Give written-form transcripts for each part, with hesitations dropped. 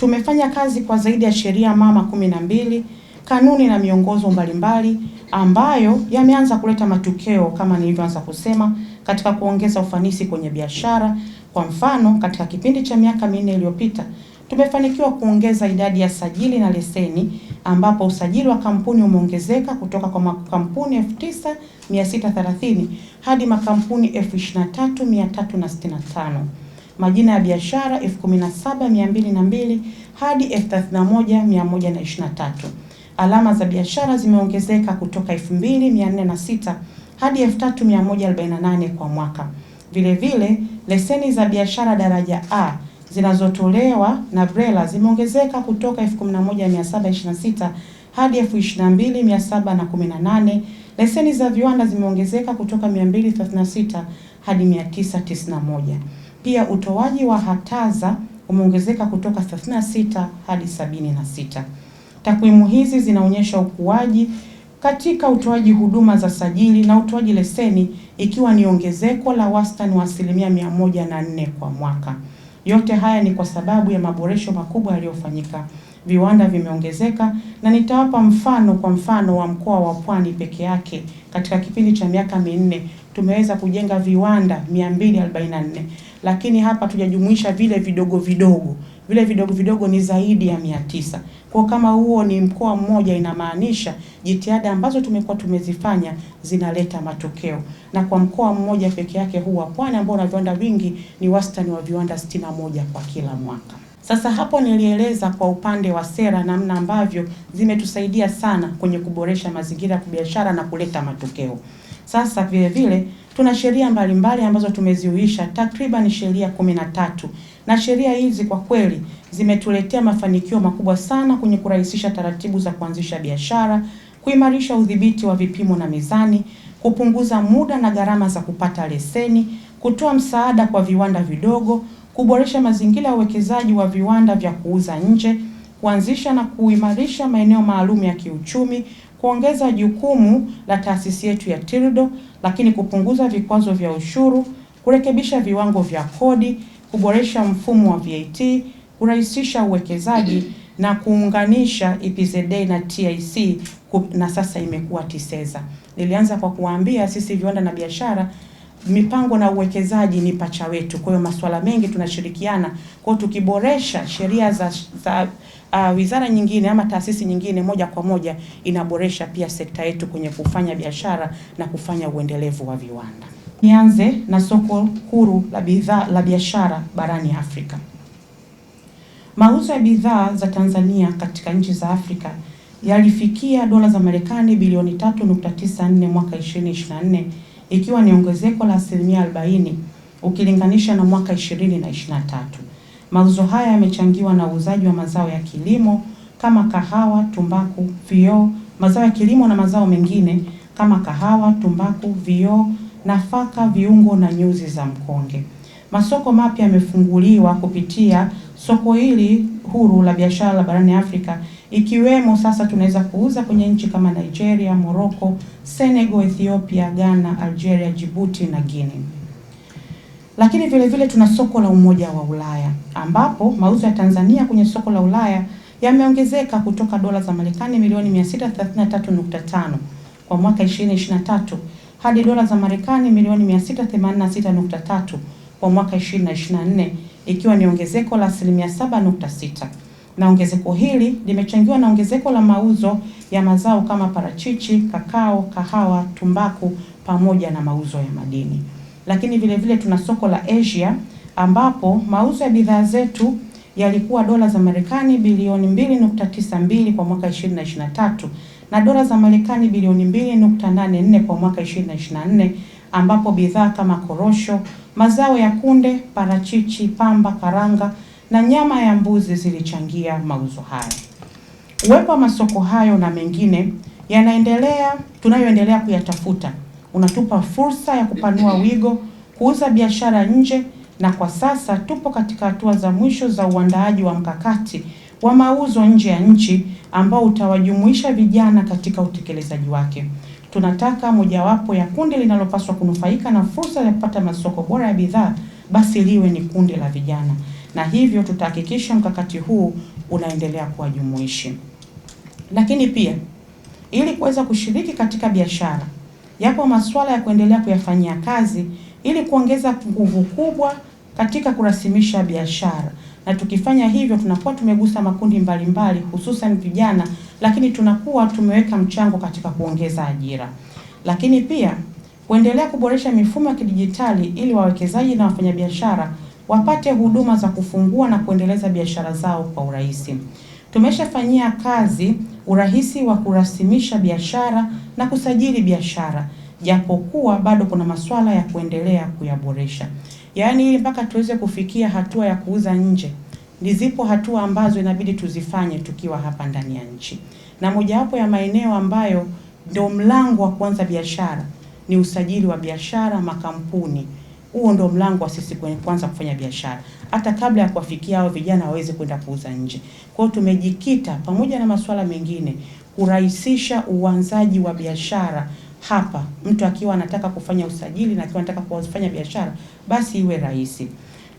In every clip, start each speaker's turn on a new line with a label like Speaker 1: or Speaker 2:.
Speaker 1: Tumefanya kazi kwa zaidi ya sheria mama 12, kanuni na miongozo mbalimbali ambayo yameanza kuleta matokeo kama nilivyoanza kusema katika kuongeza ufanisi kwenye biashara. Kwa mfano, katika kipindi cha miaka 4 iliyopita tumefanikiwa kuongeza idadi ya sajili na leseni, ambapo usajili wa kampuni umeongezeka kutoka kwa makampuni 9630 hadi makampuni 23365, majina ya biashara 17202 hadi 31123. Alama za biashara zimeongezeka kutoka 2406 hadi 3148 kwa mwaka. Vile vile, leseni za biashara daraja A zinazotolewa na BRELA zimeongezeka kutoka 11726 hadi 22718. Leseni za viwanda zimeongezeka kutoka 236 hadi 991. Pia utoaji wa hataza umeongezeka kutoka 36 hadi 76. Takwimu hizi zinaonyesha ukuaji katika utoaji huduma za sajili na utoaji leseni, ikiwa ni ongezeko la wastani wa 104% kwa mwaka. Yote haya ni kwa sababu ya maboresho makubwa yaliyofanyika. Viwanda vimeongezeka, na nitawapa mfano wa mkoa wa Pwani peke yake. Katika kipindi cha miaka 4 tumeweza kujenga viwanda 244, lakini hapa tujajumuisha vile vidogo vidogo. Vile vidogo vidogo ni zaidi ya 900. Kwa kama huo ni mkoa mmoja, inamaanisha jitihada ambazo tumekuwa tumezifanya zinaleta matokeo. Na kwa mkoa mmoja peke yake huu wa Pwani ambao una viwanda vingi, ni wastani wa viwanda 61 kwa kila mwaka. Sasa hapo nilieleza kwa upande wa sera namna ambavyo zimetusaidia sana kwenye kuboresha mazingira ya biashara na kuleta matokeo. Sasa vile vile tuna sheria mbalimbali ambazo tumeziuisha, takriban sheria 13, na sheria hizi kwa kweli zimetuletea mafanikio makubwa sana kwenye kurahisisha taratibu za kuanzisha biashara, kuimarisha udhibiti wa vipimo na mizani, kupunguza muda na gharama za kupata leseni, kutoa msaada kwa viwanda vidogo, kuboresha mazingira ya uwekezaji wa viwanda vya kuuza nje, kuanzisha na kuimarisha maeneo maalum ya kiuchumi, kuongeza jukumu la taasisi yetu ya TIRDO, lakini kupunguza vikwazo vya ushuru, kurekebisha viwango vya kodi, kuboresha mfumo wa VAT, kurahisisha uwekezaji na kuunganisha EPZA na TIC, na sasa imekuwa TISEZA. Nilianza kwa kuambia sisi viwanda na biashara, mipango na uwekezaji ni pacha wetu. Kwa hiyo masuala mengi tunashirikiana. Kwa tukiboresha sheria za wizara nyingine ama taasisi nyingine, moja kwa moja inaboresha pia sekta yetu kwenye kufanya biashara na kufanya uendelevu wa viwanda. Nianze na soko huru la bidhaa la biashara barani Afrika. Mauzo ya bidhaa za Tanzania katika nchi za Afrika yalifikia dola za Marekani bilioni 3.94 mwaka 2024, ikiwa ni ongezeko la 40% ukilinganisha na mwaka 2023. Mauzo haya yamechangiwa na uuzaji wa mazao ya kilimo kama kahawa, tumbaku, vioo, mazao ya kilimo na mazao mengine kama kahawa, tumbaku, vioo, nafaka, viungo na nyuzi za mkonge. Masoko mapya yamefunguliwa kupitia soko hili huru la biashara la barani Afrika, ikiwemo sasa tunaweza kuuza kwenye nchi kama Nigeria, Morocco, Senegal, Ethiopia, Ghana, Algeria, Djibouti na Guinea. Lakini vile vile tuna soko la Umoja wa Ulaya, ambapo mauzo ya Tanzania kwenye soko la Ulaya yameongezeka kutoka dola za Marekani milioni 633.5 kwa mwaka 2023 hadi dola za Marekani milioni 686.3 kwa mwaka 2024, ikiwa ni ongezeko la 7.6%. Na ongezeko hili limechangiwa na ongezeko la mauzo ya mazao kama parachichi, kakao, kahawa, tumbaku pamoja na mauzo ya madini. Lakini vile vile tuna soko la Asia, ambapo mauzo ya bidhaa zetu yalikuwa dola za Marekani bilioni 2.92 kwa mwaka 2023 na dola za Marekani bilioni 2.84 kwa mwaka 2024, ambapo bidhaa kama korosho, mazao ya kunde, parachichi, pamba, karanga na nyama ya mbuzi zilichangia mauzo haya. Uwepo wa masoko hayo na mengine tunayoendelea kuyatafuta unatupa fursa ya kupanua wigo, kuuza biashara nje, na kwa sasa tupo katika hatua za mwisho za uandaaji wa mkakati wa mauzo nje ya nchi ambao utawajumuisha vijana katika utekelezaji wake. Tunataka mojawapo ya kundi linalopaswa kunufaika na fursa ya kupata masoko bora ya bidhaa basi liwe ni kundi la vijana. na hivyo tutahakikisha mkakati huu unaendelea kuwa jumuishi. Lakini pia ili kuweza kushiriki katika biashara, yapo masuala ya kuendelea kuyafanyia kazi ili kuongeza nguvu kubwa katika kurasimisha biashara. Na tukifanya hivyo tunakuwa tumegusa makundi mbalimbali hususan vijana, lakini tunakuwa tumeweka mchango katika kuongeza ajira. Lakini pia kuendelea kuboresha mifumo ya kidijitali ili wawekezaji na wafanyabiashara wapate huduma za kufungua na kuendeleza biashara zao kwa urahisi. Tumeshafanyia kazi urahisi wa kurasimisha biashara na kusajili biashara, japokuwa bado kuna masuala ya kuendelea kuyaboresha. Yaani ili mpaka tuweze kufikia hatua ya kuuza nje, zipo hatua ambazo inabidi tuzifanye tukiwa hapa ndani ya nchi. Na mojawapo ya maeneo ambayo ndio mlango wa kuanza biashara ni usajili wa biashara makampuni. Huo ndio mlango wa sisi kuanza kufanya biashara, hata kabla ya kuwafikia hao vijana waweze kwenda kuuza nje. Kwa hiyo tumejikita pamoja na masuala mengine kurahisisha uanzaji wa biashara hapa. Mtu akiwa anataka kufanya usajili na akiwa anataka kufanya biashara, basi iwe rahisi.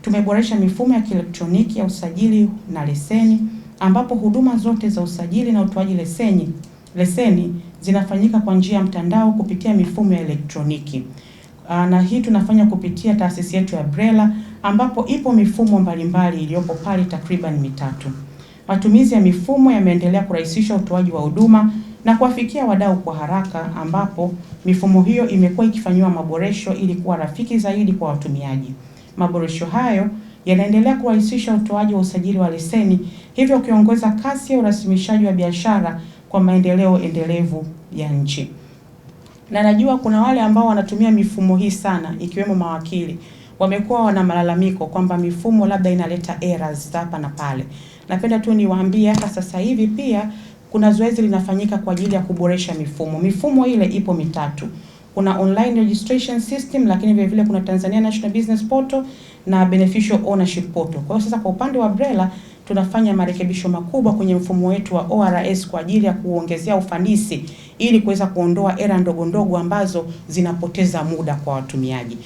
Speaker 1: Tumeboresha mifumo ya kielektroniki ya usajili na leseni, ambapo huduma zote za usajili na utoaji leseni zinafanyika kwa njia ya mtandao kupitia mifumo ya elektroniki. Na hii tunafanya kupitia taasisi yetu ya BRELA, ambapo ipo mifumo mbalimbali iliyopo pale takriban 3. Matumizi ya mifumo yameendelea kurahisisha utoaji wa huduma na kuwafikia wadau kwa haraka, ambapo mifumo hiyo imekuwa ikifanywa maboresho ili kuwa rafiki zaidi kwa watumiaji. Maboresho hayo yanaendelea kurahisisha utoaji wa usajili wa leseni, hivyo kuongeza kasi ya urasimishaji wa biashara kwa maendeleo endelevu ya nchi. Na najua kuna wale ambao wanatumia mifumo hii sana, ikiwemo mawakili. Wamekuwa wana malalamiko kwamba mifumo labda inaleta errors hapa na pale. Napenda tu niwaambie hapa sasa hivi pia kuna zoezi linafanyika kwa ajili ya kuboresha mifumo. Mifumo ile ipo 3. Kuna online registration system, lakini vile vile kuna Tanzania National Business Portal na Beneficial Ownership Portal. Kwa hiyo sasa kwa upande wa BRELA tunafanya marekebisho makubwa kwenye mfumo wetu wa ORS kwa ajili ya kuongezea ufanisi ili kuweza kuondoa error ndogo ndogo ambazo zinapoteza muda kwa watumiaji.